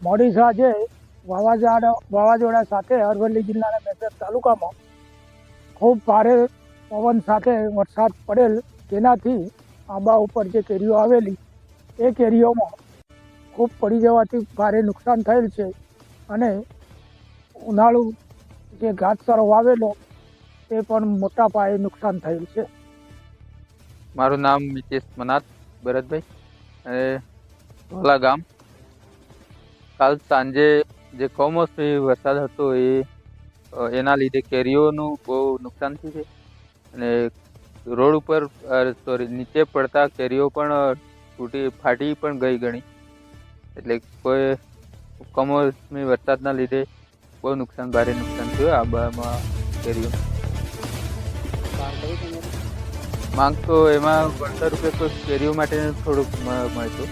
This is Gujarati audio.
મોડી સાંજે વાવાઝોડા સાથે અરવલ્લી જિલ્લાના મેસર તાલુકામાં ખૂબ ભારે પવન સાથે વરસાદ પડેલ, જેનાથી આંબા ઉપર જે કેરીઓ આવેલી એ કેરીઓમાં ખૂબ પડી જવાથી ભારે નુકસાન થયેલ છે અને ઉનાળુ જે ઘાસચારો વાવેલો તે પણ મોટા પાયે નુકસાન થયેલ છે. મારું નામ મિતેશ મનાત ભરતભાઈ અને ધોલા ગામ. કાલ સાંજે જે કમોસમી વરસાદ હતો એના લીધે કેરીઓનું બહુ નુકસાન થયું છે અને રોડ ઉપર નીચે પડતા કેરીઓ પણ ફાટી પણ ગઈ ઘણી. એટલે કોઈ કમોસમી વરસાદના લીધે બહુ ભારે નુકસાન થયું આંબામાં કેરીઓ. માંગ તો એમાં 15 રૂપિયા કોઈ કેરીઓ માટે થોડુંક મળતું.